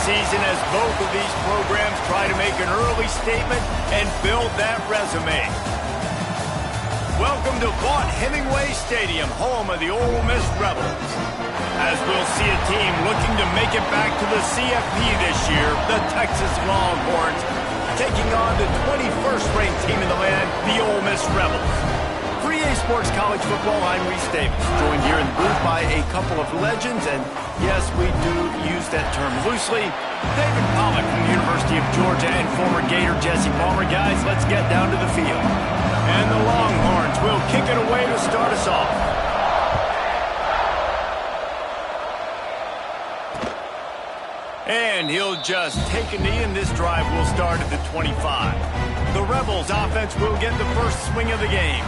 season as both of these programs try to make an early statement and build that resume. Welcome to Vaught-Hemingway Stadium, home of the Ole Miss Rebels. As we'll see a team looking to make it back to the CFP this year, the Texas Longhorns, taking on the 21st-ranked team in the land, the Ole Miss Rebels. For EA Sports College Football, I'm Reese Davis, joined here in the booth by a couple of legends, and yes, we do use that term loosely. David Pollock from the University of Georgia and former Gator Jesse Palmer. Guys, let's get down to the field. And the Longhorns will kick it away to start us off. And he'll just take a knee, and this drive will start at the 25. The Rebels offense will get the first swing of the game.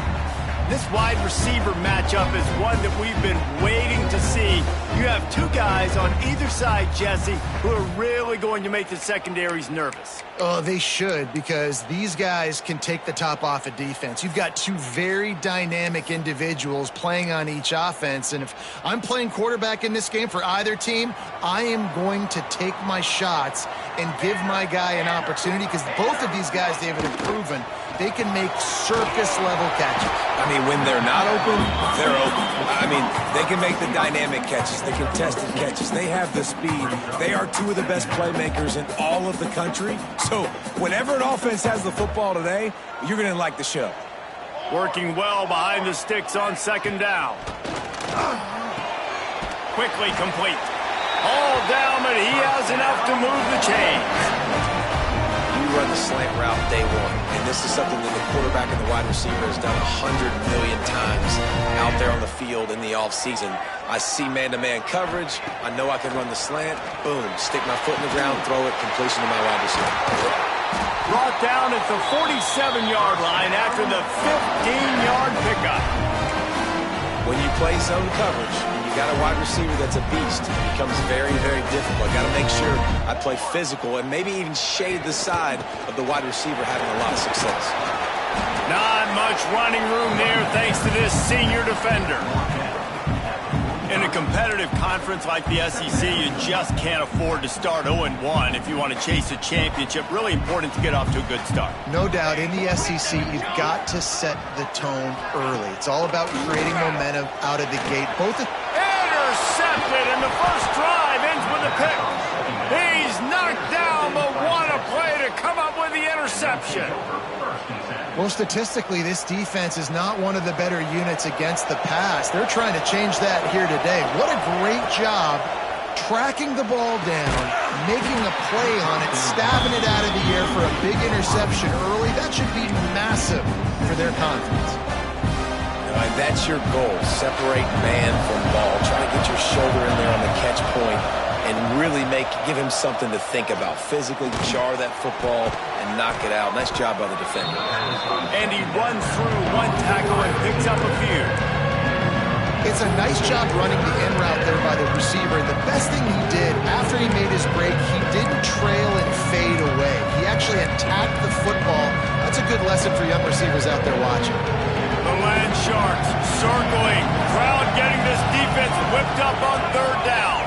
This wide receiver matchup is one that we've been waiting to see. You have two guys on either side, Jesse, who are really going to make the secondaries nervous. Oh, they should, because these guys can take the top off of defense. You've got two very dynamic individuals playing on each offense, and if I'm playing quarterback in this game for either team, I am going to take my shots and give my guy an opportunity, because both of these guys, David, have proven they can make circus-level catches. I mean, when they're not open, they're open. I mean, they can make the dynamic catches, the contested catches. They have the speed. They are two of the best playmakers in all of the country. So whenever an offense has the football today, you're going to like the show. Working well behind the sticks on second down. Quickly complete. All down, but he has enough to move the chains. You run the slant route day one, and this is something that the quarterback and the wide receiver has done 100 million times out there on the field in the offseason. I see man-to-man coverage. I know I can run the slant. Boom, stick my foot in the ground, throw it, completion to my wide receiver. Brought down at the 47-yard line after the 15-yard pickup. When you play zone coverage, you got a wide receiver that's a beast. It becomes very, very difficult. Got to make sure I play physical and maybe even shade the side of the wide receiver having a lot of success. Not much running room there thanks to this senior defender. In a competitive conference like the SEC, you just can't afford to start 0-1 if you want to chase a championship. Really important to get off to a good start. No doubt, in the SEC, you've got to set the tone early. It's all about creating momentum out of the gate. Intercepted, and the first drive ends with a pick. He's knocked down, but what a play to come up with the interception. Well, statistically, this defense is not one of the better units against the pass. They're trying to change that here today. What a great job tracking the ball down, making a play on it, stabbing it out of the air for a big interception early. That should be massive for their confidence. And that's your goal. Separate man from ball. Try to get your shoulder in there on the catch point and really give him something to think about. Physically jar that football and knock it out. Nice job by the defender. And he runs through one tackle and picks up a few. It's a nice job running the in route there by the receiver. The best thing he did after he made his break, he didn't trail and fade away. He actually attacked the football. That's a good lesson for young receivers out there watching. The Land Sharks circling. Crowd getting this defense whipped up on third down.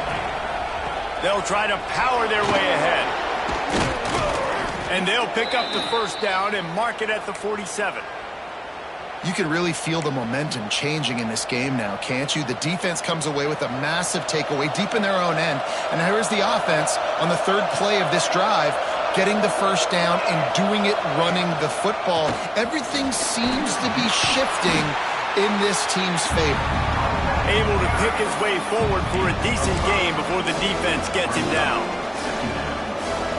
They'll try to power their way ahead. And they'll pick up the first down and mark it at the 47. You can really feel the momentum changing in this game now, can't you? The defense comes away with a massive takeaway deep in their own end. And here's the offense on the third play of this drive, getting the first down and doing it running the football. Everything seems to be shifting in this team's favor. Able to pick his way forward for a decent game before the defense gets him down.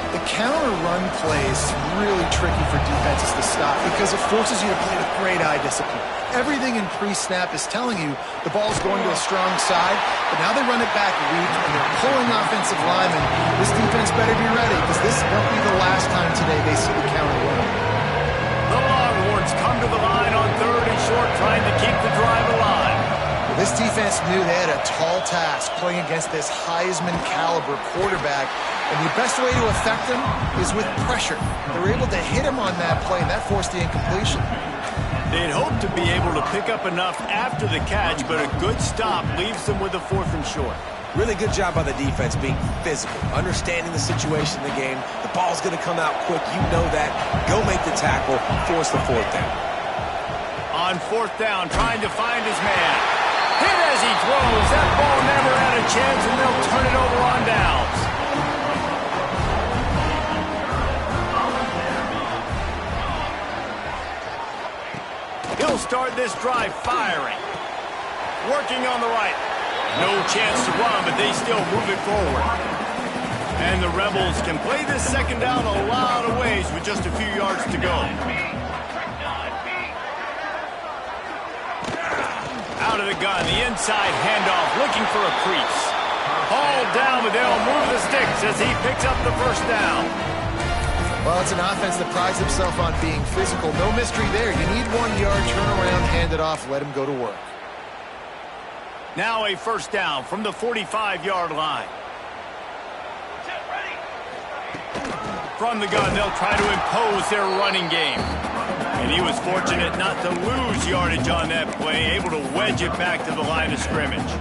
The counter run play is really tricky for defenses to stop because it forces you to play with great eye discipline. Everything in pre-snap is telling you the ball's going to a strong side, but now they run it back weak and they're pulling offensive linemen. This defense better be ready because this won't be the last time today they see the counter run. The Longhorns come to the line on third and short, trying to keep the drive alive. This defense knew they had a tall task playing against this Heisman-caliber quarterback, and the best way to affect him is with pressure. They were able to hit him on that play, and that forced the incompletion. They'd hoped to be able to pick up enough after the catch, but a good stop leaves them with a 4th and short. Really good job by the defense being physical, understanding the situation in the game. The ball's going to come out quick. You know that. Go make the tackle, force the fourth down. On fourth down, trying to find his man. Hit as he throws. That ball never had a chance, and they'll turn it over on downs. He'll start this drive firing. Working on the right. No chance to run, but they still move it forward. And the Rebels can play this second down a lot of ways with just a few yards to go. Out of the gun, the inside handoff, looking for a crease. Hauled down, but they'll move the sticks as he picks up the first down. Well, it's an offense that prides himself on being physical. No mystery there. You need 1 yard, turn around, hand it off, let him go to work. Now a first down from the 45-yard line. From the gun, they'll try to impose their running game. And he was fortunate not to lose yardage on that play, able to wedge it back to the line of scrimmage.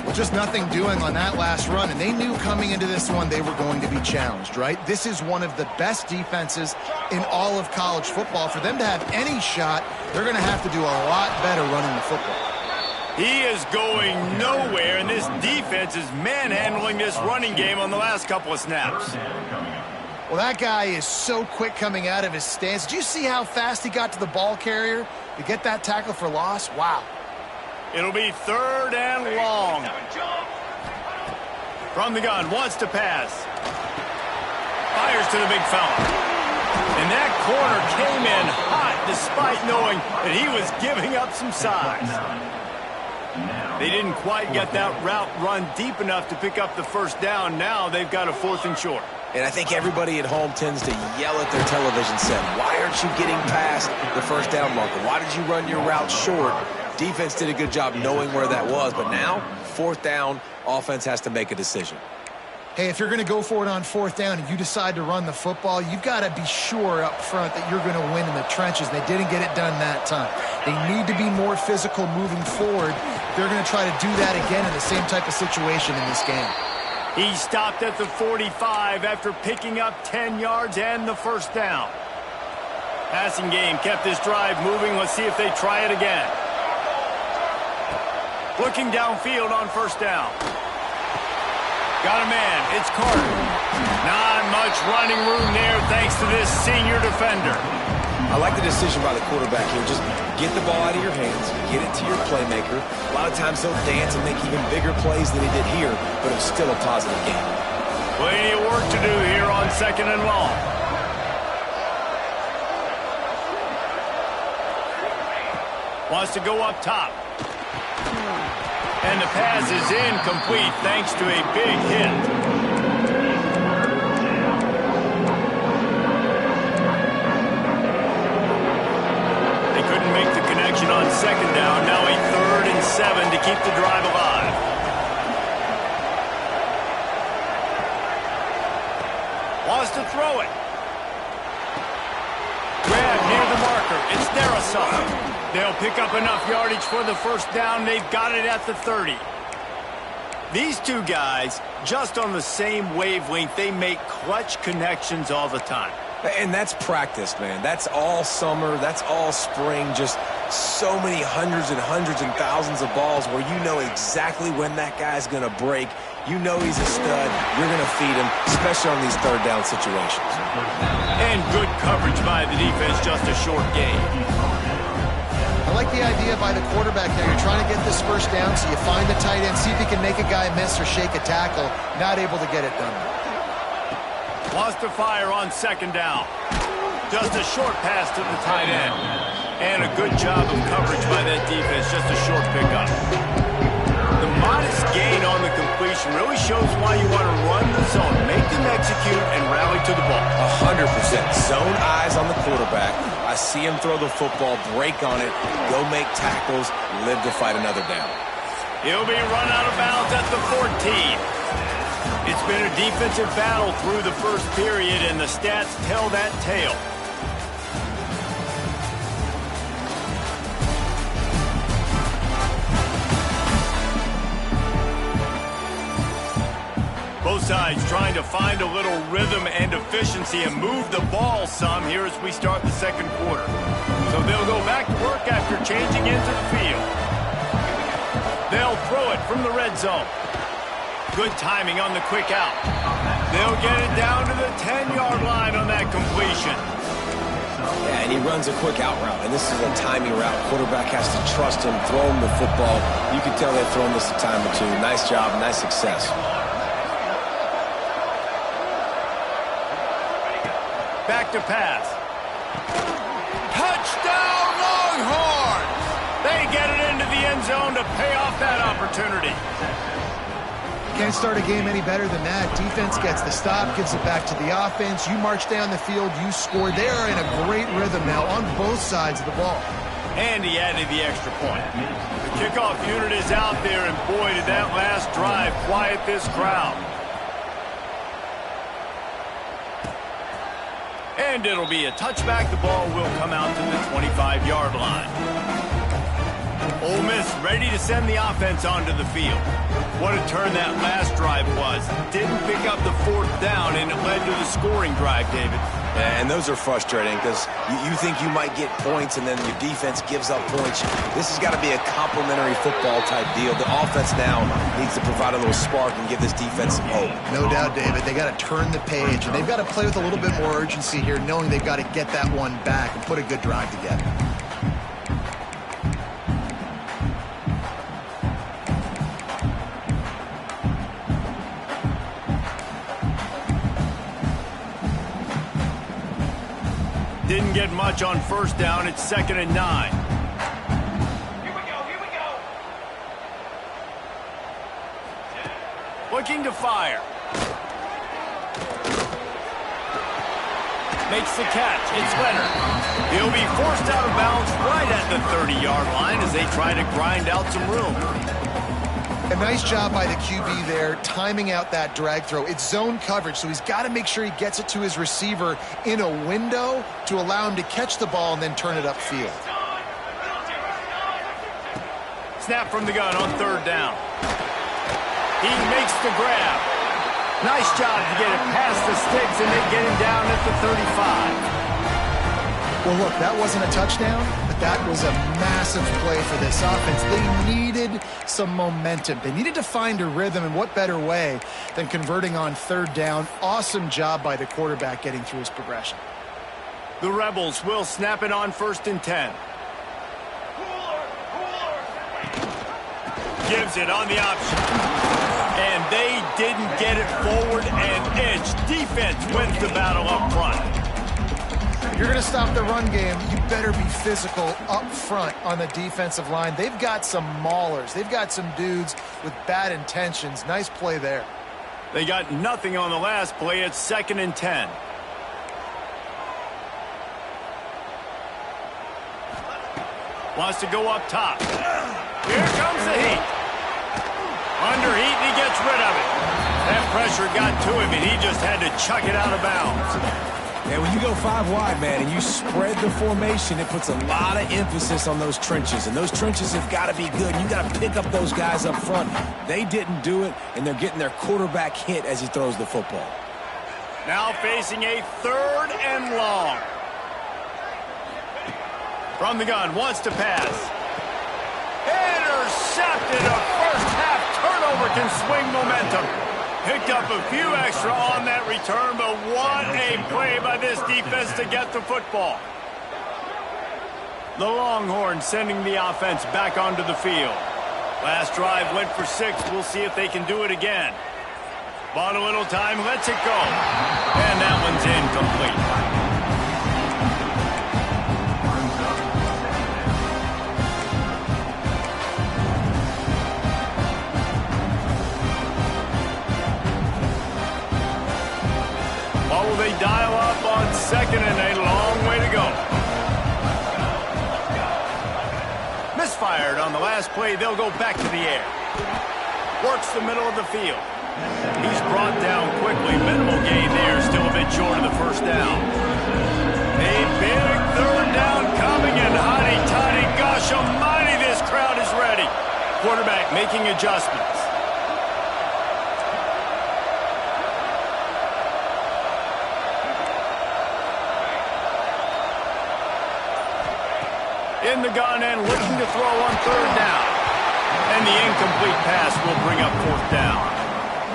Well, just nothing doing on that last run, and they knew coming into this one they were going to be challenged, right? This is one of the best defenses in all of college football. For them to have any shot, they're going to have to do a lot better running the football. He is going nowhere, and this defense is manhandling this running game on the last couple of snaps. Well, that guy is so quick coming out of his stance. Did you see how fast he got to the ball carrier to get that tackle for loss? Wow. It'll be third and long. From the gun, wants to pass. Fires to the big fella. And that corner came in hot despite knowing that he was giving up some size. They didn't quite get that route run deep enough to pick up the first down. Now they've got a 4th and short. And I think everybody at home tends to yell at their television set. Why aren't you getting past the first down marker? Why did you run your route short? Defense did a good job knowing where that was. But now, 4th down, offense has to make a decision. Hey, if you're going to go for it on 4th down and you decide to run the football, you've got to be sure up front that you're going to win in the trenches. They didn't get it done that time. They need to be more physical moving forward. They're going to try to do that again in the same type of situation in this game. He stopped at the 45 after picking up 10 yards and the first down. Passing game kept this drive moving. Let's see if they try it again. Looking downfield on first down. Got a man. It's Carter. Not much running room there thanks to this senior defender. I like the decision by the quarterback here. Just get the ball out of your hands, get it to your playmaker. A lot of times he'll dance and make even bigger plays than he did here, but it's still a positive game. Plenty of work to do here on 2nd and long. Wants to go up top. And the pass is incomplete thanks to a big hit. They couldn't make the connection on 2nd down. Now a 3rd and 7 to keep the drive alive. Wants to throw it. Grab near the marker. It's Darrisaw. They'll pick up enough yardage for the first down. They've got it at the 30. These two guys, just on the same wavelength, they make clutch connections all the time. And that's practice, man. That's all summer. That's all spring. Just so many hundreds and thousands of balls where you know exactly when that guy's going to break. You know he's a stud. You're going to feed him, especially on these 3rd down situations. And good coverage by the defense, just a short gain. I like the idea by the quarterback there. You're trying to get this first down, so you find the tight end, see if he can make a guy miss or shake a tackle. Not able to get it done. Wants to fire on 2nd down. Just a short pass to the tight end. And a good job of coverage by that defense, just a short pickup. The modest gain on the completion really shows why you want to run the zone, make them execute, and rally to the ball. 100%. Zone eyes on the quarterback. I see him throw the football, break on it, go make tackles, live to fight another down. He'll be run out of bounds at the 14. It's been a defensive battle through the first period, and the stats tell that tale. sides trying to find a little rhythm and efficiency and move the ball some here as we start the second quarter. So they'll go back to work after changing into the field. They'll throw it from the red zone. Good timing on the quick out. They'll get it down to the 10-yard line on that completion. Yeah, and he runs a quick out route, and this is a timing route. Quarterback has to trust him, throw him the football. You can tell they've thrown this a time or two. Nice job, nice success. Back to pass. Touchdown, Longhorns! They get it into the end zone to pay off that opportunity. Can't start a game any better than that. Defense gets the stop, gives it back to the offense. You march down the field, you score. They are in a great rhythm now on both sides of the ball. And he added the extra point. The kickoff unit is out there, and boy, did that last drive quiet this crowd. And it'll be a touchback. The ball will come out to the 25-yard line. Ole Miss ready to send the offense onto the field. What a turn that last drive was. Didn't pick up the fourth down, and it led to the scoring drive, David. And those are frustrating because you think you might get points, and then your defense gives up points. This has got to be a complementary football type deal. The offense now needs to provide a little spark and give this defense some hope. No doubt, David. They got to turn the page, and they've got to play with a little bit more urgency here, knowing they've got to get that one back and put a good drive together. Didn't get much on first down. It's 2nd and 9. Here we go. Looking to fire. Makes the catch. It's Leonard. He'll be forced out of bounds right at the 30-yard line as they try to grind out some room. A nice job by the QB there, timing out that drag throw. It's zone coverage, so he's got to make sure he gets it to his receiver in a window to allow him to catch the ball and then turn it upfield. Snap from the gun on 3rd down. He makes the grab. Nice job to get it past the sticks, and they get him down at the 35. Well, look, that wasn't a touchdown, but that was a massive play for this offense. They needed some momentum. They needed to find a rhythm, and what better way than converting on 3rd down. Awesome job by the quarterback getting through his progression. The Rebels will snap it on 1st and 10. Gives it on the option. And they didn't get it forward and edge. Defense wins the battle up front. You're going to stop the run game, you better be physical up front on the defensive line. They've got some maulers. They've got some dudes with bad intentions. Nice play there. They got nothing on the last play. It's 2nd and 10. Wants to go up top. Here comes the heat. Under heat, and he gets rid of it. That pressure got to him, and he just had to chuck it out of bounds. And when you go 5 wide, man, and you spread the formation, it puts a lot of emphasis on those trenches. And those trenches have got to be good. You got to pick up those guys up front. They didn't do it, and they're getting their quarterback hit as he throws the football. Now facing a 3rd and long. From the gun, wants to pass. Intercepted. A first half turnover can swing momentum. Picked up a few extra on that return, but what a play by this defense to get the football. The Longhorns sending the offense back onto the field. Last drive went for 6. We'll see if they can do it again. Bought a little time, lets it go. And that one's incomplete. What will they dial up on 2nd and a long way to go? Misfired on the last play. They'll go back to the air. Works the middle of the field. He's brought down quickly. Minimal gain there. Still a bit short of the first down. A big 3rd down coming, and hotty-toddy, gosh almighty, this crowd is ready. Quarterback making adjustments. In the gun and looking to throw on third down. And the incomplete pass will bring up fourth down.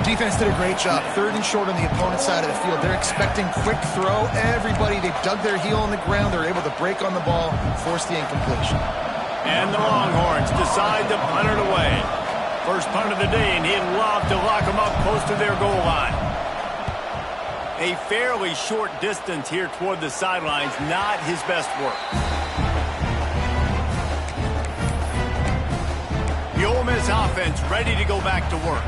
Defense did a great job. Third and short on the opponent's side of the field. They're expecting quick throw. Everybody, they dug their heel on the ground. They're able to break on the ball, force the incompletion. And the Longhorns decide to punt it away. First punt of the day, and he'd love to lock them up close to their goal line. A fairly short distance here toward the sidelines, not his best work. The Ole Miss offense ready to go back to work.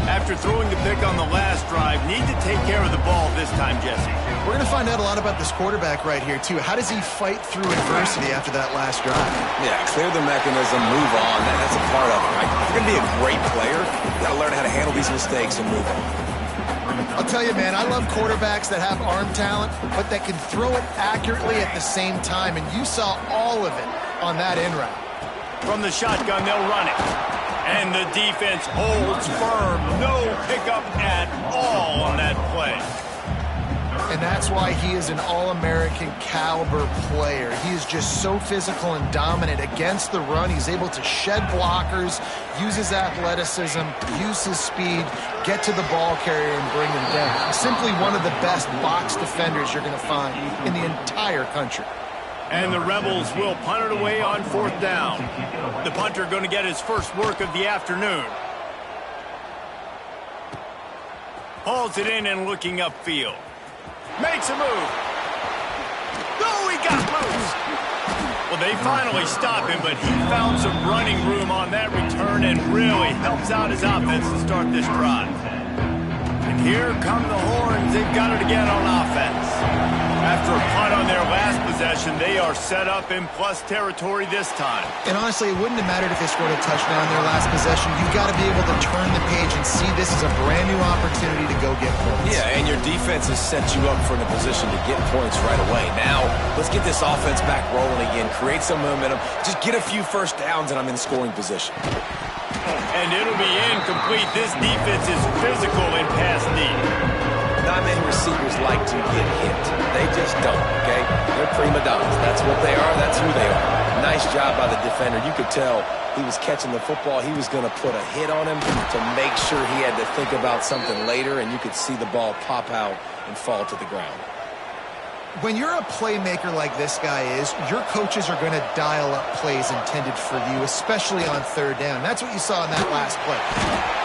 After throwing the pick on the last drive, need to take care of the ball this time, Jesse. We're going to find out a lot about this quarterback right here, too. How does he fight through adversity after that last drive? Yeah, clear the mechanism, move on. That's a part of it, right? If you're going to be a great player, you've got to learn how to handle these mistakes and move on. I'll tell you, man, I love quarterbacks that have arm talent, but that can throw it accurately at the same time, and you saw all of it on that in route. From the shotgun, they'll run it. And the defense holds firm. No pickup at all on that play. And that's why he is an All-American caliber player. He is just so physical and dominant against the run. He's able to shed blockers, use his athleticism, use his speed, get to the ball carrier and bring him down. He's simply one of the best box defenders you're going to find in the entire country. And the Rebels will punt it away on fourth down. The punter going to get his first work of the afternoon. Hauls it in and looking upfield. Makes a move. Oh, he got loose. Well, they finally stop him, but he found some running room on that return and really helps out his offense to start this drive. And here come the Horns. They've got it again on offense. After a punt on their last possession, they are set up in plus territory this time. And honestly, it wouldn't have mattered if they scored a touchdown in their last possession. You've got to be able to turn the page and see this as a brand new opportunity to go get points. Yeah, and your defense has set you up for a position to get points right away. Now, let's get this offense back rolling again, create some momentum, just get a few first downs, and I'm in scoring position. And it'll be incomplete. This defense is physical in pass deep. Not many receivers like to get hit. They just don't, okay? They're prima donnas. That's what they are. That's who they are. Nice job by the defender. You could tell he was catching the football. He was going to put a hit on him to make sure he had to think about something later, and you could see the ball pop out and fall to the ground. When you're a playmaker like this guy is, your coaches are going to dial up plays intended for you, especially on third down. That's what you saw in that last play.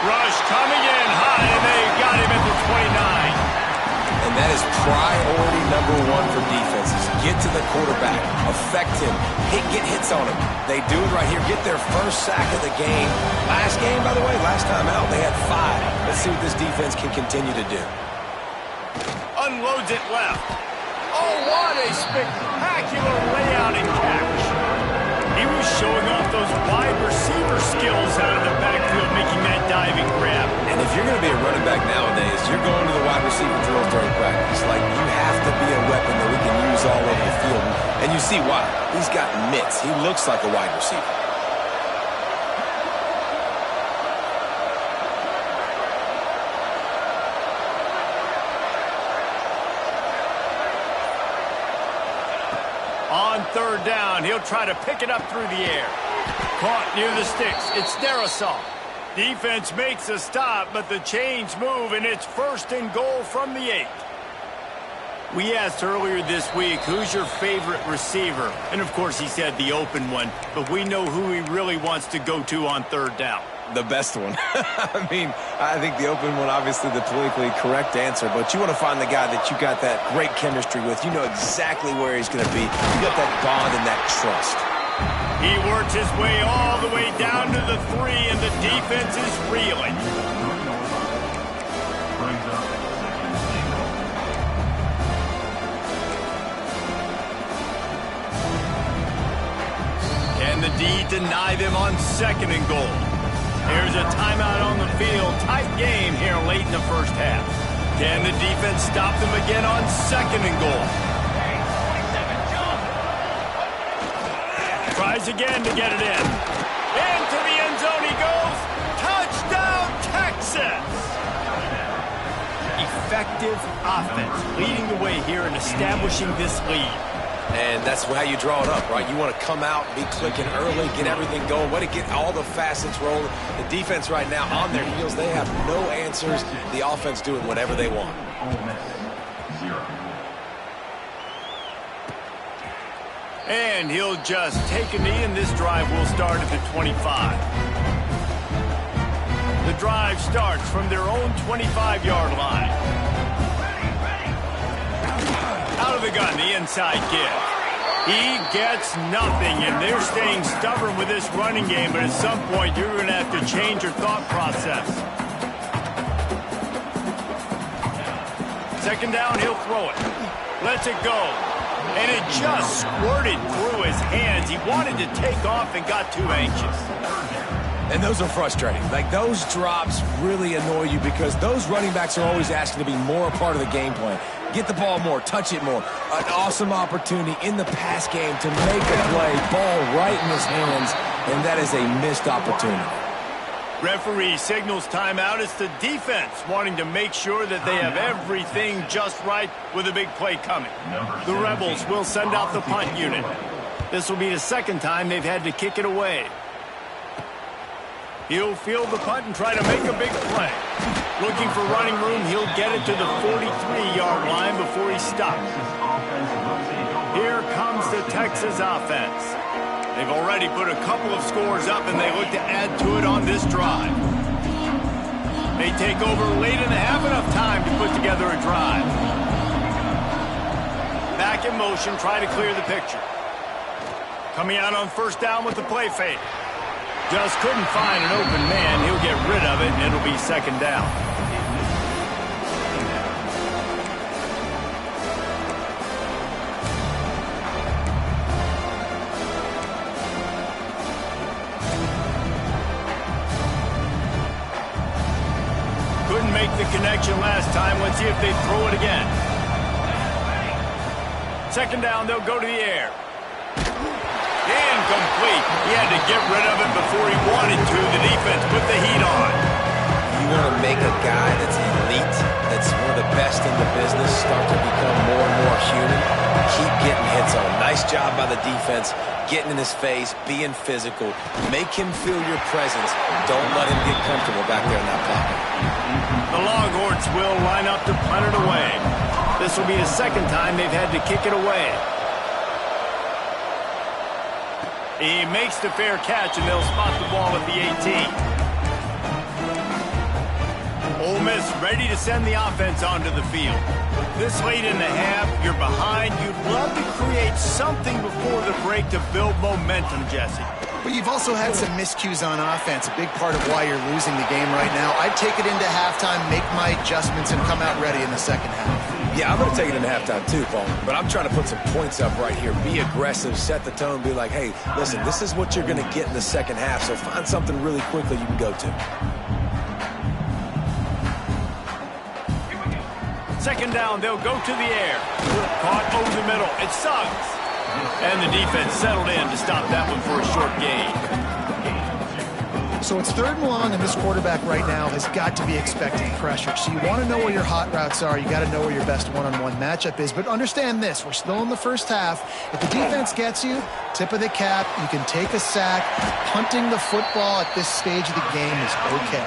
Rush coming in high, and they got him at the 29. And that is priority number one for defenses. Get to the quarterback, affect him, get hits on him. They do it right here. Get their first sack of the game. Last game, by the way, last time out, they had 5. Let's see what this defense can continue to do. Unloads it left. Oh, what a spectacular layout and catch. He was showing off those wide receiver skills out of the backfield, making that diving grab. And if you're going to be a running back nowadays, you're going to the wide receiver drills during practice. Like, you have to be a weapon that we can use all over the field. And you see why. He's got mitts. He looks like a wide receiver. On third down, he'll try to pick it up through the air. Caught near the sticks. It's Darrisaw. Defense makes a stop, but the chains move, and it's first and goal from the 8. We asked earlier this week, who's your favorite receiver? And, of course, he said the open one, but we know who he really wants to go to on third down. The best one. I mean, I think the open one, obviously the politically correct answer, but you want to find the guy that you got that great chemistry with. You know exactly where he's going to be. You got that bond and that trust. He worked his way all the way down to the 3, and the defense is reeling. Can the D deny them on second and goal? Here's a timeout on the field. Tight game here late in the first half. Can the defense stop them again on second and goal? Tries again to get it in. Into the end zone he goes. Touchdown, Texas! Effective offense leading the way here and establishing this lead. And that's how you draw it up, right? You want to come out, be clicking early, get everything going, want to get all the facets rolling. The defense right now on their heels, they have no answers. The offense doing whatever they want. And he'll just take a knee, and this drive will start at the 25. The drive starts from their own 25-yard line. Out of the gun, the inside kick. He gets nothing, and they're staying stubborn with this running game, but at some point, you're going to have to change your thought process. Second down, he'll throw it. Lets it go. And it just squirted through his hands. He wanted to take off and got too anxious. And those are frustrating. Like, those drops really annoy you because those running backs are always asking to be more a part of the game plan. Get the ball more, touch it more. An awesome opportunity in the pass game to make a play, ball right in his hands, and that is a missed opportunity. Referee signals timeout. It's the defense wanting to make sure that they have everything just right with a big play coming. The Rebels will send out the punt unit. This will be the second time they've had to kick it away. He'll field the punt and try to make a big play. Looking for running room, he'll get it to the 43-yard line before he stops. Here comes the Texas offense. They've already put a couple of scores up, and they look to add to it on this drive. They take over late in the half, enough time to put together a drive. Back in motion, try to clear the picture. Coming out on first down with the play fake. Just couldn't find an open man. He'll get rid of it, and it'll be second down. Couldn't make the connection last time. Let's see if they throw it again. Second down, they'll go to the air. Incomplete. He had to get rid of it before he wanted to. The defense put the heat on. You want to make a guy that's elite, that's one of the best in the business, start to become more and more human. Keep getting hits on. Nice job by the defense, getting in his face, being physical. Make him feel your presence. Don't let him get comfortable back there in that pocket. The Longhorns will line up to punt it away. This will be the second time they've had to kick it away. He makes the fair catch, and they'll spot the ball at the 18. Ole Miss ready to send the offense onto the field. This late in the half, you're behind. You'd love to create something before the break to build momentum, Jesse. But you've also had some miscues on offense, a big part of why you're losing the game right now. I'd take it into halftime, make my adjustments, and come out ready in the second half. Yeah, I'm going to take it into halftime too, Paul. But I'm trying to put some points up right here. Be aggressive, set the tone, be like, hey, listen, this is what you're going to get in the second half, so find something really quickly you can go to. Second down, they'll go to the air. Caught over the middle. It's Suggs. And the defense settled in to stop that one for a short gain. So it's third and long, and this quarterback right now has got to be expecting pressure. So you want to know where your hot routes are. You got to know where your best one-on-one matchup is. But understand this, we're still in the first half. If the defense gets you, tip of the cap, you can take a sack. Punting the football at this stage of the game is okay.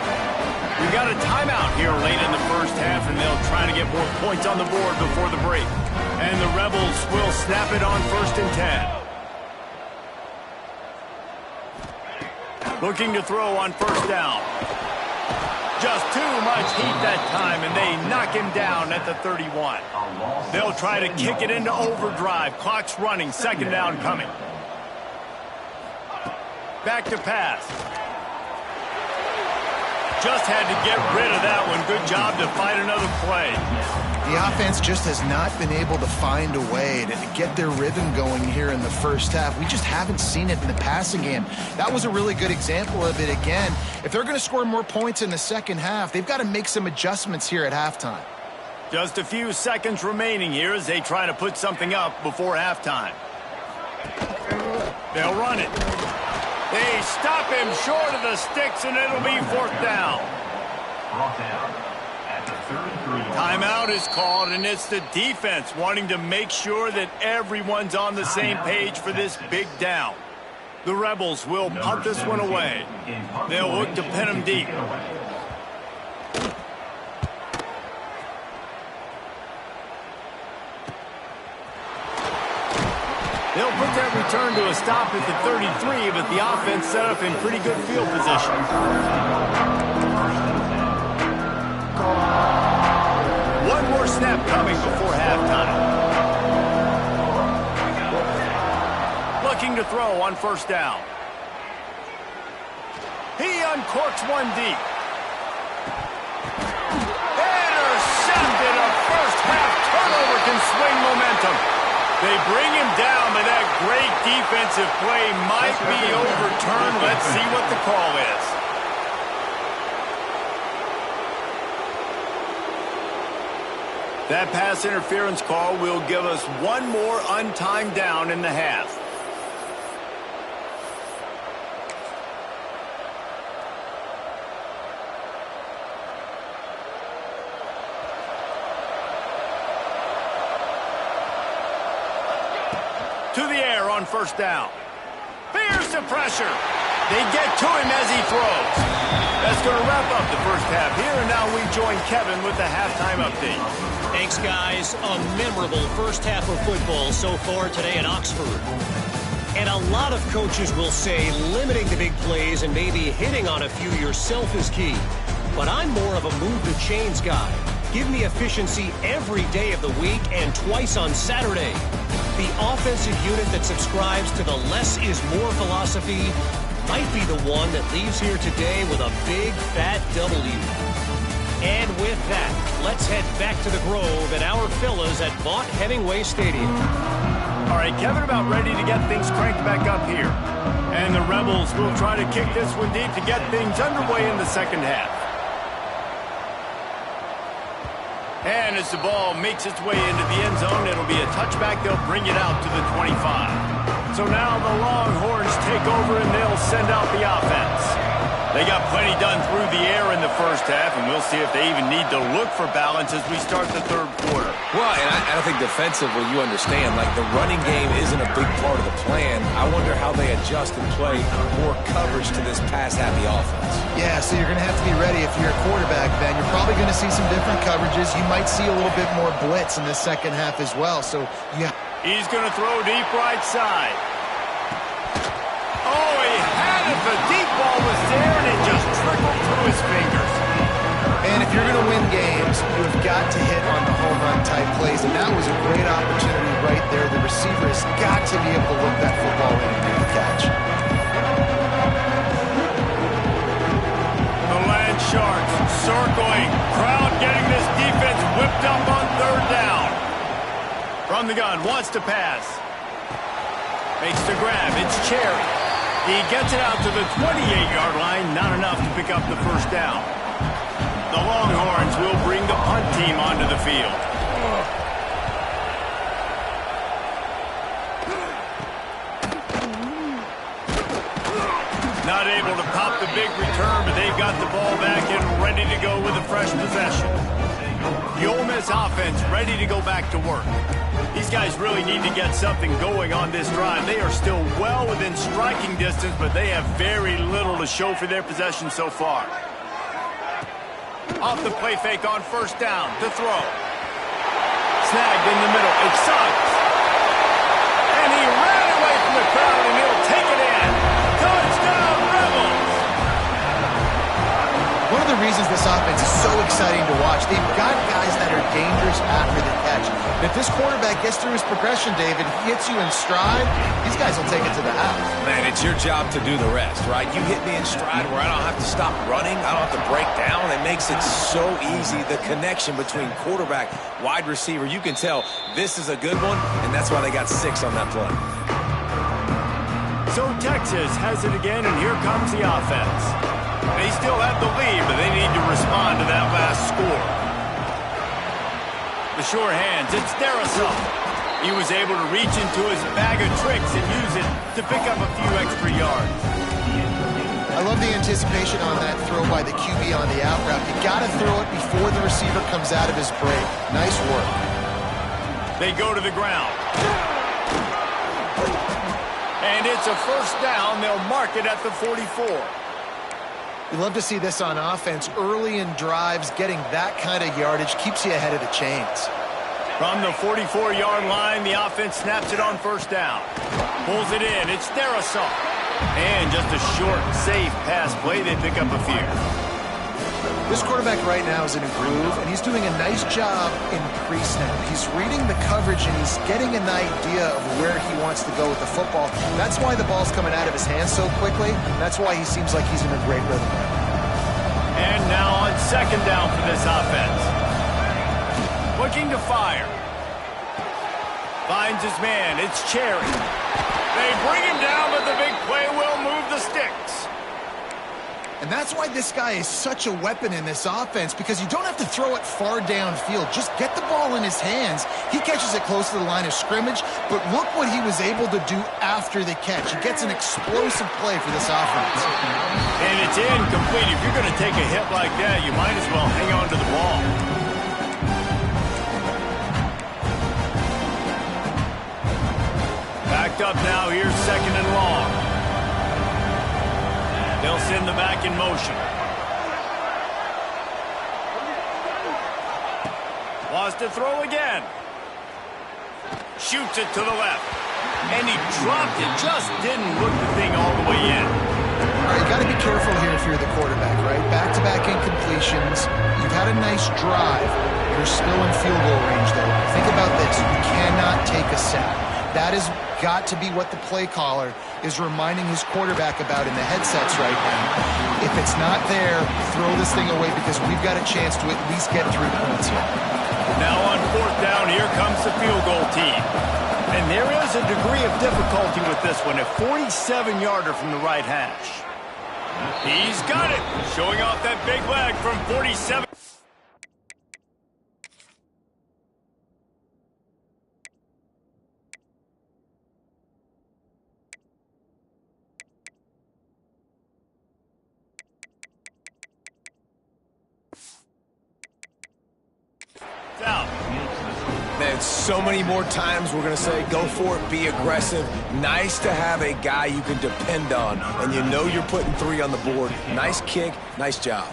We've got a timeout here late in the first half, and they'll try to get more points on the board before the break. And the Rebels will snap it on 1st and 10. Looking to throw on first down. Just too much heat that time, and they knock him down at the 31. They'll try to kick it into overdrive. Clock's running. Second down coming. Back to pass. Just had to get rid of that one. Good job to find another play. The offense just has not been able to find a way to get their rhythm going here in the first half. We just haven't seen it in the passing game. That was a really good example of it again. If they're going to score more points in the second half, they've got to make some adjustments here at halftime. Just a few seconds remaining here as they try to put something up before halftime. They'll run it. They stop him short of the sticks, and it'll be fourth down. Timeout is called, and it's the defense wanting to make sure that everyone's on the same page for this big down. The Rebels will punt this one away. They'll look to pin them deep. They'll put that return to a stop at the 33, but the offense set up in pretty good field position. One more snap coming before halftime. Looking to throw on first down. He uncorks one deep. Intercepted. A first half turnover can swing momentum. They bring him down, but that great defensive play might be overturned. Let's see what the call is. That pass interference call will give us one more untimed down in the half. To the air on first down. Fears the pressure. They get to him as he throws. That's going to wrap up the first half here, and now we join Kevin with the halftime update. Thanks, guys. A memorable first half of football so far today in Oxford. And a lot of coaches will say limiting the big plays and maybe hitting on a few yourself is key. But I'm more of a move the chains guy. Give me efficiency every day of the week and twice on Saturday. The offensive unit that subscribes to the less is more philosophy might be the one that leaves here today with a big, fat W. And with that, let's head back to the Grove and our fellas at Vaught Hemingway Stadium. All right, Kevin, about ready to get things cranked back up here. And the Rebels will try to kick this one deep to get things underway in the second half. And as the ball makes its way into the end zone, it'll be a touchback. They'll bring it out to the 25. So now the Longhorns take over and they'll send out the offense. They got plenty done through the air in the first half, and we'll see if they even need to look for balance as we start the third quarter. Well, and I think defensively, you understand, like the running game isn't a big part of the plan. I wonder how they adjust and play more coverage to this pass-happy offense. Yeah, so you're going to have to be ready if you're a quarterback, Ben. You're probably going to see some different coverages. You might see a little bit more blitz in the second half as well. So, yeah. He's going to throw deep right side. Oh, he had it. The deep ball was there, and it just trickled through his fingers. And if you're going to win games, you have got to hit on the home run type plays, and that was a great opportunity right there. The receiver has got to be able to look that football in and make the catch. The Land Sharks circling. Crowd getting this defense whipped up on third down. From the gun, wants to pass. Makes the grab. It's Cherry. He gets it out to the 28-yard line. Not enough to pick up the first down. The Longhorns will bring the punt team onto the field. Not able to pop the big return, but they've got the ball back and ready to go with a fresh possession. The Ole Miss offense ready to go back to work. These guys really need to get something going on this drive. They are still well within striking distance, but they have very little to show for their possession so far. Off the play fake on first down to throw. Snagged in the middle. It's Suggs. And he ran away from the crowd, and he'll take it in. Touchdown, Rebels! One of the reasons this offense is so exciting to watch, they've got guys that are dangerous after the catch. If this quarterback gets through his progression, David, he hits you in stride, these guys will take it to the house. Man, it's your job to do the rest, right? You hit me in stride where I don't have to stop running. I don't have to break down. It makes it so easy. The connection between quarterback, wide receiver, you can tell this is a good one, and that's why they got 6 on that play. So Texas has it again, and here comes the offense. They still have the lead, but they need to respond to that last score. The sure hands, it's Darrisaw. He was able to reach into his bag of tricks and use it to pick up a few extra yards. I love the anticipation on that throw by the QB on the out route. You got to throw it before the receiver comes out of his break. Nice work. They go to the ground. And it's a first down. They'll mark it at the 44. You love to see this on offense. Early in drives, getting that kind of yardage keeps you ahead of the chains. From the 44-yard line, the offense snaps it on first down. Pulls it in. It's their assault. And just a short, safe pass play. They pick up a few. This quarterback right now is in a groove, and he's doing a nice job in pre-snap. He's reading the coverage, and he's getting an idea of where he wants to go with the football. That's why the ball's coming out of his hands so quickly. That's why he seems like he's in a great rhythm. And now on second down for this offense. Looking to fire. Finds his man. It's Cherry. They bring him down, but the big play will move the sticks. And that's why this guy is such a weapon in this offense, because you don't have to throw it far downfield. Just get the ball in his hands. He catches it close to the line of scrimmage, but look what he was able to do after the catch. He gets an explosive play for this offense. And it's incomplete. If you're going to take a hit like that, you might as well hang on to the ball. Backed up now. Here's second and long. They'll send the back in motion. Wants to throw again. Shoots it to the left. And he dropped it. Just didn't look the thing all the way in. All right, you got to be careful here if you're the quarterback, right? Back-to-back incompletions. You've had a nice drive. You're still in field goal range, though. Think about this. You cannot take a sack. That has got to be what the play caller is reminding his quarterback about in the headsets right now. If it's not there, throw this thing away, because we've got a chance to at least get 3 points here. Now on fourth down, here comes the field goal team. And there is a degree of difficulty with this one, a 47-yarder from the right hash. He's got it, showing off that big leg from 47. Out. Man, so many more times we're going to say, go for it, be aggressive. Nice to have a guy you can depend on, and you know you're putting 3 on the board. Nice kick, nice job.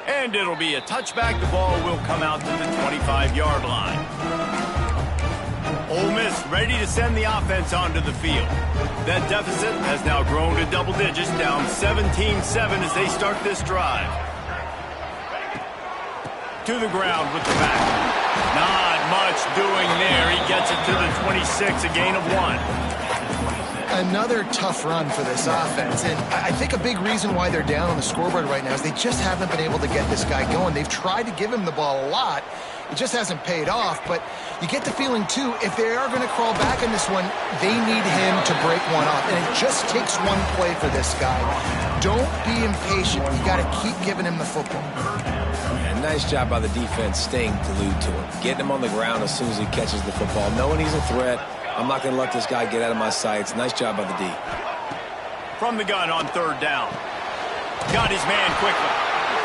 And it'll be a touchback. The ball will come out to the 25-yard line. Ole Miss ready to send the offense onto the field. That deficit has now grown to double digits, down 17-7 as they start this drive. To the ground with the back. Not much doing there. He gets it to the 26, a gain of 1. Another tough run for this offense, and I think a big reason why they're down on the scoreboard right now is they just haven't been able to get this guy going. They've tried to give him the ball a lot. It just hasn't paid off, but you get the feeling, too, if they are going to crawl back in this one, they need him to break one off, and it just takes one play for this guy. Don't be impatient. You got to keep giving him the football. And nice job by the defense staying glued to him, getting him on the ground as soon as he catches the football, knowing he's a threat. I'm not going to let this guy get out of my sights. Nice job by the D. From the gun on third down. Got his man quickly.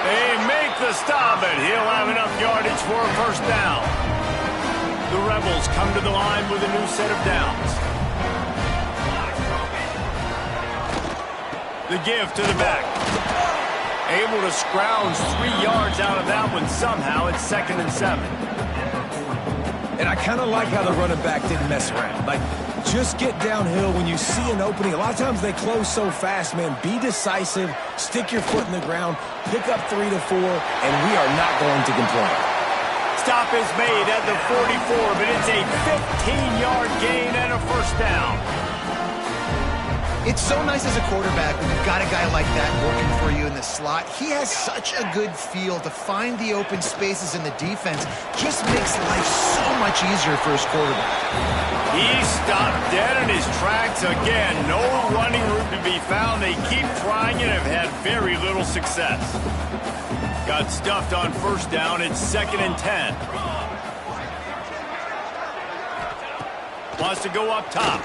They make the stop, and he'll have enough yardage for a first down. The Rebels come to the line with a new set of downs. The give to the back. Able to scrounge 3 yards out of that one somehow. It's 2nd and 7. And I kind of like how the running back didn't mess around. Like, just get downhill when you see an opening. A lot of times they close so fast, man. Be decisive, stick your foot in the ground, pick up 3 to 4, and we are not going to complain. Stop is made at the 44, but it's a 15-yard gain and a first down. It's so nice as a quarterback when you've got a guy like that working for you in the slot. He has such a good feel to find the open spaces in the defense. Just makes life so much easier for his quarterback. He stopped dead in his tracks again. No running route to be found. They keep trying and have had very little success. Got stuffed on first down. It's 2nd and 10. Wants to go up top.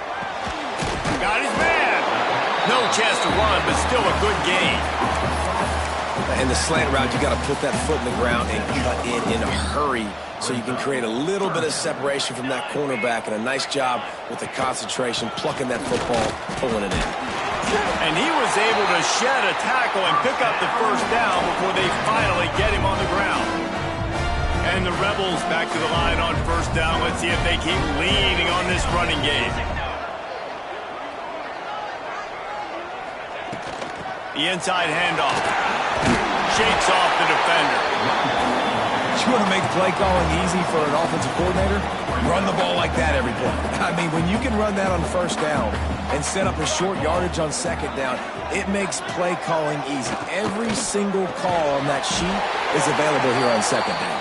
Got his man. No chance to run, but still a good gain. In the slant route, you got to put that foot in the ground and cut in a hurry so you can create a little bit of separation from that cornerback, and a nice job with the concentration, plucking that football, pulling it in. And he was able to shed a tackle and pick up the first down before they finally get him on the ground. And the Rebels back to the line on first down. Let's see if they keep leaning on this running game. The inside handoff. Shakes off the defender. You want to make play calling easy for an offensive coordinator? Run the ball like that every play. I mean, when you can run that on first down and set up a short yardage on second down, it makes play calling easy. Every single call on that sheet is available here on second down.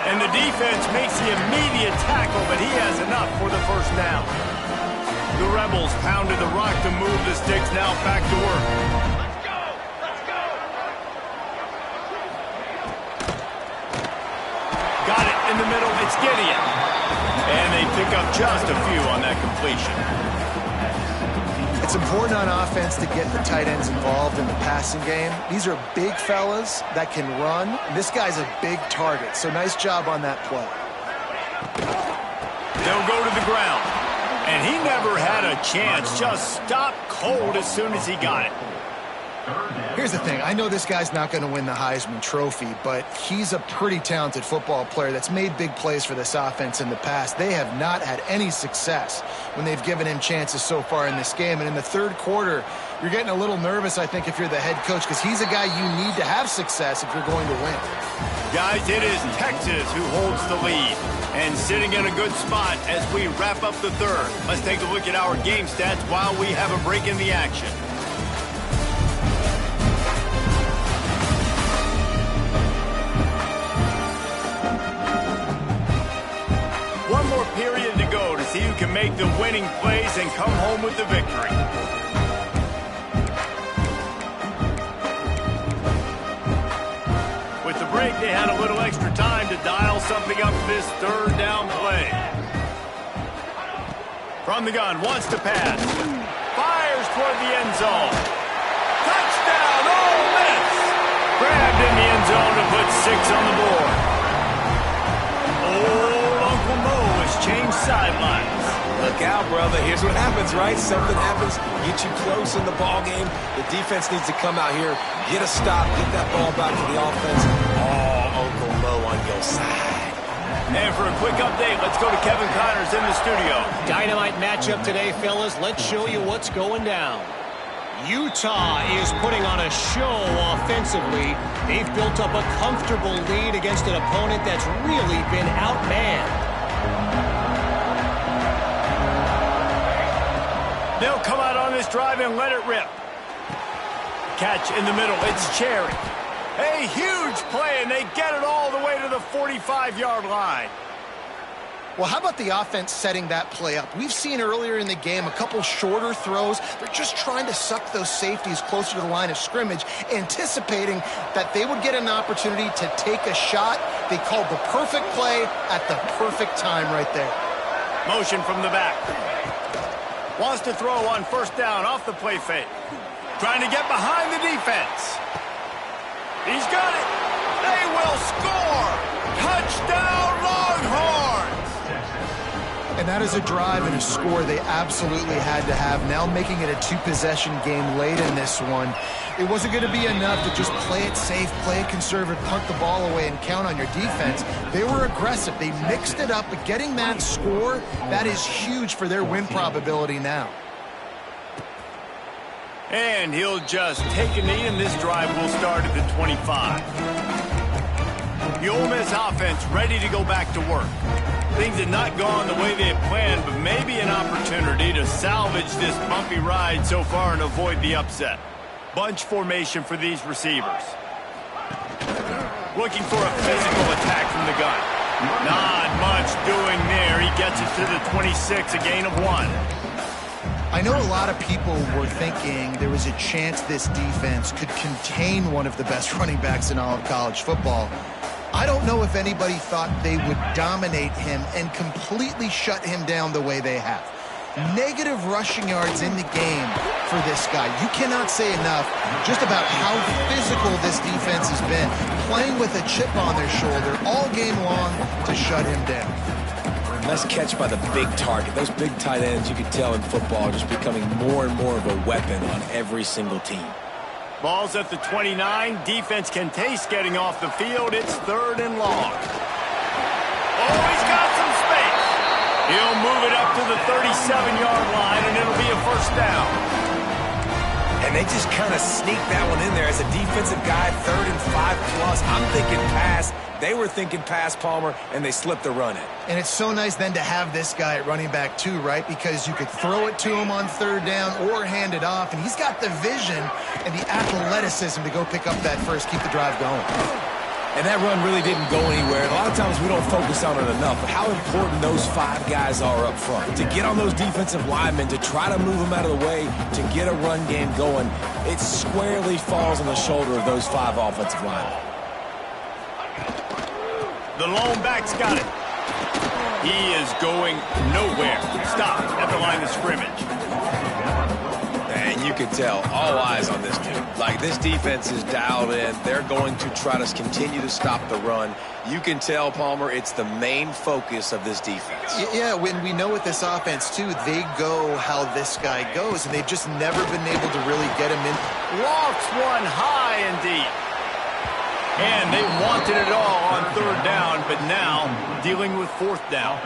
And the defense makes the immediate tackle, but he has enough for the first down. The Rebels pounded the rock to move the sticks, now back to work. Got it in the middle, it's Gideon. And they pick up just a few on that completion. It's important on offense to get the tight ends involved in the passing game. These are big fellas that can run. This guy's a big target, so nice job on that play. They'll go to the ground. And he never had a chance, just stopped cold as soon as he got it. Here's the thing. I know this guy's not going to win the Heisman Trophy, but he's a pretty talented football player that's made big plays for this offense in the past. They have not had any success when they've given him chances so far in this game. And in the third quarter, you're getting a little nervous, I think, if you're the head coach, because he's a guy you need to have success if you're going to win. Guys, it is Texas who holds the lead and sitting in a good spot as we wrap up the third. Let's take a look at our game stats while we have a break in the action. One more period to go to see who can make the winning plays and come home with the victory. With the break, they had a little extra time to dial something up this third down play. From the gun, wants to pass. Fires toward the end zone. Touchdown, Ole Miss! Grabbed in the end zone to put 6 on the board. Uncle Mo has changed sidelines. Look out, brother. Here's what happens, right? Something happens, get you close in the ball game. The defense needs to come out here, get a stop, get that ball back to the offense. Oh, Uncle Mo on your side. And for a quick update, let's go to Kevin Connors in the studio. Dynamite matchup today, fellas. Let's show you what's going down. Utah is putting on a show offensively. They've built up a comfortable lead against an opponent that's really been outmanned. They'll come out on this drive and let it rip. Catch in the middle, it's Cherry. A huge play, and they get it all the way to the 45-yard line. Well, how about the offense setting that play up? We've seen earlier in the game a couple shorter throws. They're just trying to suck those safeties closer to the line of scrimmage, anticipating that they would get an opportunity to take a shot. They called the perfect play at the perfect time right there. Motion from the back. Wants to throw on first down off the play fake. Trying to get behind the defense. He's got it. They will score. Touchdown, Longhorns. And that is a drive and a score they absolutely had to have. Now making it a 2-possession game late in this one. It wasn't going to be enough to just play it safe, play it conservative, punt the ball away, and count on your defense. They were aggressive. They mixed it up, but getting that score, that is huge for their win probability now. And he'll just take a knee, and this drive will start at the 25. The Ole Miss offense ready to go back to work. Things had not gone the way they had planned, but maybe an opportunity to salvage this bumpy ride so far and avoid the upset. Bunch formation for these receivers. Looking for a physical attack from the gun. Not much doing there. He gets it to the 26, a gain of 1. I know a lot of people were thinking there was a chance this defense could contain one of the best running backs in all of college football. I don't know if anybody thought they would dominate him and completely shut him down the way they have. Negative rushing yards in the game for this guy. You cannot say enough just about how physical this defense has been, playing with a chip on their shoulder all game long to shut him down. Nice catch by the big target. Those big tight ends, you can tell in football, are just becoming more and more of a weapon on every single team. Ball's at the 29. Defense can taste getting off the field. It's 3rd and long. Oh, he's got some space. He'll move it up to the 37-yard line, and it'll be a 1st down. And they just kind of sneak that one in there as a defensive guy, 3rd and 5+. I'm thinking pass. They were thinking pass, Palmer, and they slipped the run in. And it's so nice then to have this guy at running back too, right? Because you could throw it to him on 3rd down or hand it off, and he's got the vision and the athleticism to go pick up that first, keep the drive going. And that run really didn't go anywhere. A lot of times we don't focus on it enough, but how important those 5 guys are up front. To get on those defensive linemen, to try to move them out of the way, to get a run game going, it squarely falls on the shoulder of those 5 offensive linemen. The lone back's got it. He is going nowhere. Stop at the line of scrimmage. And you can tell, all eyes on this dude. Like, this defense is dialed in. They're going to try to continue to stop the run. You can tell, Palmer, it's the main focus of this defense. Yeah, when we know with this offense, too, they go how this guy goes, and they've just never been able to really get him in. Lofts one high and deep. And they wanted it all on 3rd down, but now dealing with 4th down.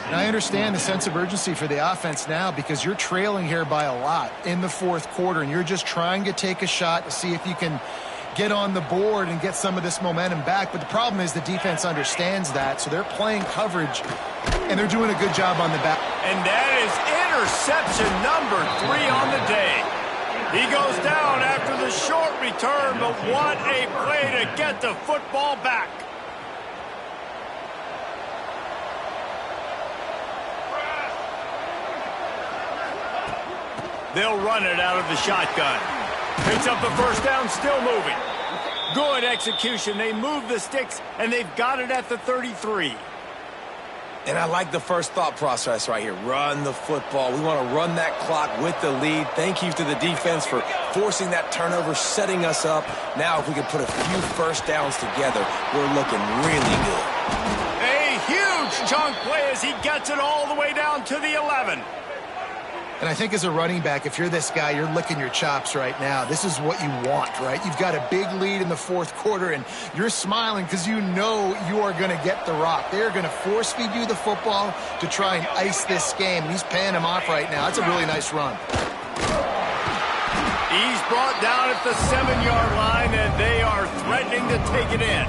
And I understand the sense of urgency for the offense now because you're trailing here by a lot in the 4th quarter, and you're just trying to take a shot to see if you can get on the board and get some of this momentum back. But the problem is the defense understands that, so they're playing coverage, and they're doing a good job on the back. And that is interception number 3 on the day. He goes down after the short return, but what a play to get the football back. They'll run it out of the shotgun. Picks up the 1st down, still moving. Good execution. They move the sticks, and they've got it at the 33. And I like the first thought process right here. Run the football. We want to run that clock with the lead. Thank you to the defense for forcing that turnover, setting us up. Now if we can put a few 1st downs together, we're looking really good. A huge chunk play as he gets it all the way down to the 11. And I think as a running back, if you're this guy, you're licking your chops right now. This is what you want, right? You've got a big lead in the 4th quarter, and you're smiling because you know you are going to get the rock. They're going to force feed you the football to try and ice this game. And he's paying him off right now. That's a really nice run. He's brought down at the 7-yard line, and they are threatening to take it in.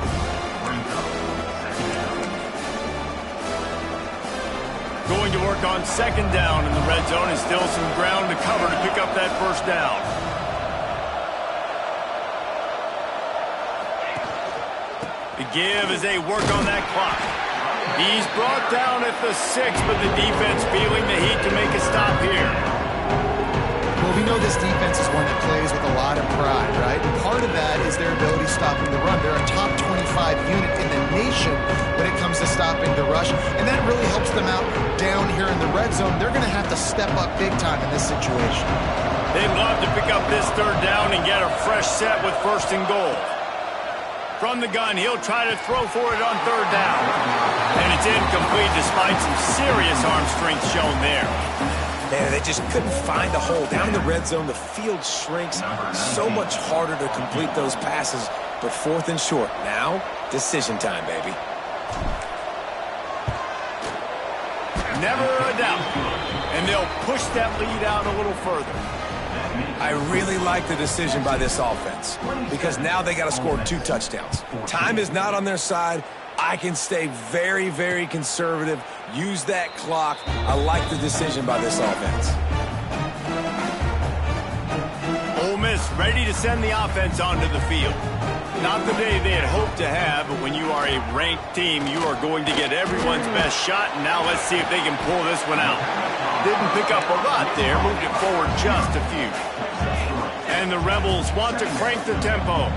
Going to work on 2nd down in the red zone, and still some ground to cover to pick up that 1st down. The give as they work on that clock. He's brought down at the 6, but the defense feeling the heat to make a stop here. Well, we know this defense is one that plays with a lot of pride, right? And part of that is their ability stopping the run. They're a top 25 unit in the nation when it comes to stopping the rush, and that really helps them out down here in the red zone. They're going to have to step up big time in this situation. They'd love to pick up this 3rd down and get a fresh set with 1st and goal. From the gun, he'll try to throw for it on 3rd down. And it's incomplete despite some serious arm strength shown there. Man, they just couldn't find a hole. Down in the red zone, the field shrinks. So much harder to complete those passes, but 4th and short. Now, decision time, baby. Never a doubt. And they'll push that lead out a little further. I really like the decision by this offense because now they got to score 2 touchdowns. Time is not on their side. I can stay very, very conservative, use that clock. I like the decision by this offense. Ole Miss ready to send the offense onto the field. Not the day they had hoped to have, but when you are a ranked team, you are going to get everyone's best shot, and now let's see if they can pull this one out. Didn't pick up a lot there, moved it forward just a few. And the Rebels want to crank the tempo.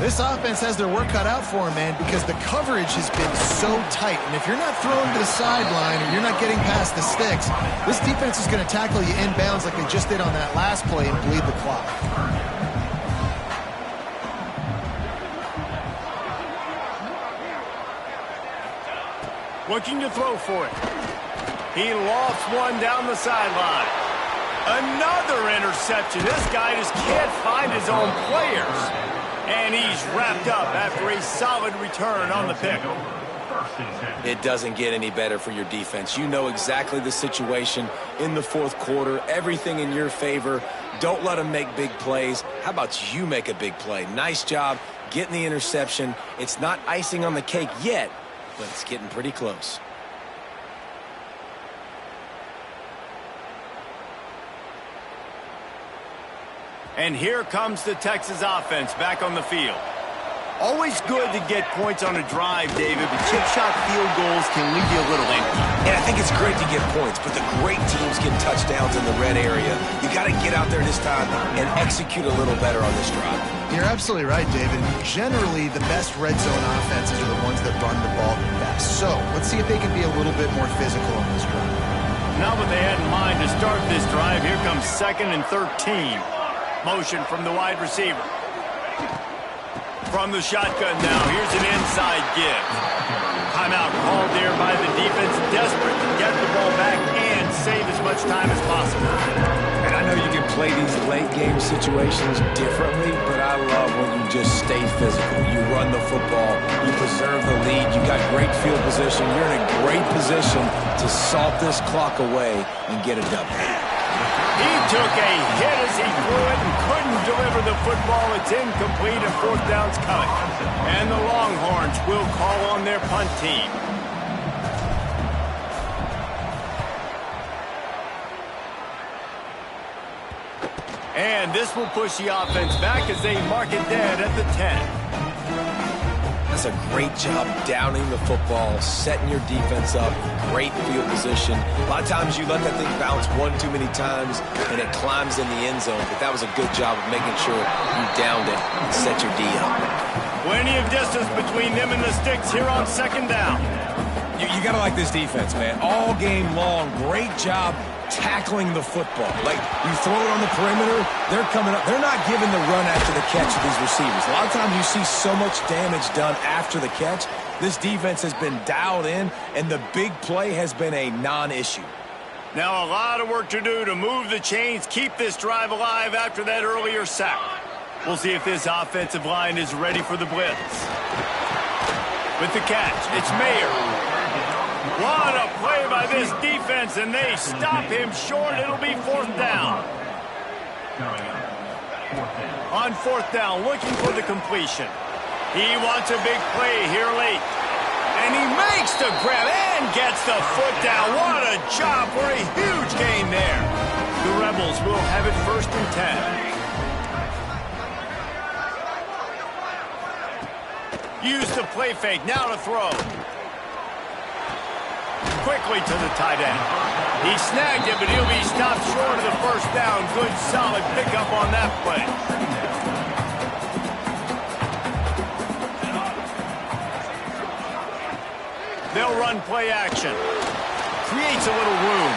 This offense has their work cut out for them, man, because the coverage has been so tight. And if you're not throwing to the sideline or you're not getting past the sticks, this defense is going to tackle you inbounds like they just did on that last play and bleed the clock. Looking to throw for it. He lofts one down the sideline. Another interception. This guy just can't find his own players. And he's wrapped up after a solid return on the pick. It doesn't get any better for your defense. You know exactly the situation in the fourth quarter. Everything in your favor. Don't let them make big plays. How about you make a big play? Nice job getting the interception. It's not icing on the cake yet, but it's getting pretty close. And here comes the Texas offense back on the field. Always good to get points on a drive, David, but chip shot field goals can leave you a little empty. And I think it's great to get points, but the great teams get touchdowns in the red area. You got to get out there this time and execute a little better on this drive. You're absolutely right, David. Generally, the best red zone offenses are the ones that run the ball the best. So let's see if they can be a little bit more physical on this drive. Now what they had in mind to start this drive, here comes 2nd and 13. Motion from the wide receiver. From the shotgun now, here's an inside give. Timeout called there by the defense, desperate to get the ball back and save as much time as possible. And I know you can play these late game situations differently, but I love when you just stay physical. You run the football, you preserve the lead, you got great field position, you're in a great position to salt this clock away and get a W. He took a hit as he threw it and couldn't deliver the football. It's incomplete and 4th down's coming. And the Longhorns will call on their punt team. And this will push the offense back as they mark it dead at the 10. That's a great job downing the football, setting your defense up, great field position. A lot of times you let that thing bounce one too many times and it climbs in the end zone, but that was a good job of making sure you downed it and set your D up. Plenty of distance between them and the sticks here on 2nd down. You got to like this defense, man. All game long, great job tackling the football. Like, you throw it on the perimeter, they're coming up. They're not giving the run after the catch to these receivers. A lot of times you see so much damage done after the catch. This defense has been dialed in, and the big play has been a non-issue. Now a lot of work to do to move the chains, keep this drive alive after that earlier sack. We'll see if this offensive line is ready for the blitz. With the catch, it's Mayer. What a play by this defense, and they stop him short. It'll be 4th down. On 4th down, looking for the completion. He wants a big play here late. And he makes the grab and gets the foot down. What a job for a huge gain there. The Rebels will have it 1st and 10. Use the play fake, now to throw. Quickly to the tight end. He snagged it, but he'll be stopped short of the 1st down. Good, solid pickup on that play. They'll run play action. Creates a little room.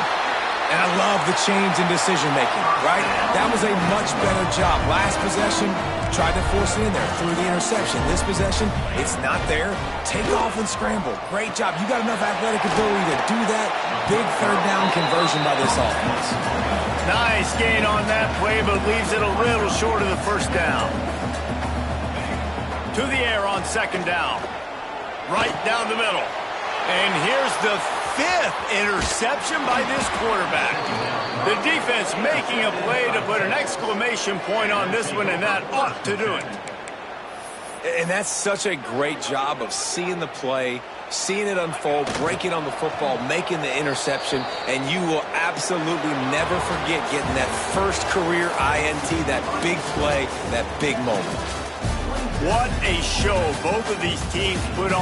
And I love the change in decision-making, right? That was a much better job. Last possession, tried to force it in there, threw the interception. This possession, it's not there. Take off and scramble. Great job. You got enough athletic ability to do that. Big 3rd down conversion by this offense. Nice gain on that play, but leaves it a little short of the 1st down. To the air on 2nd down. Right down the middle. And here's the 5th interception by this quarterback. The defense making a play to put an exclamation point on this one, and that ought to do it. And that's such a great job of seeing the play, seeing it unfold, breaking on the football, making the interception, and you will absolutely never forget getting that first career INT, that big play, that big moment. What a show both of these teams put on.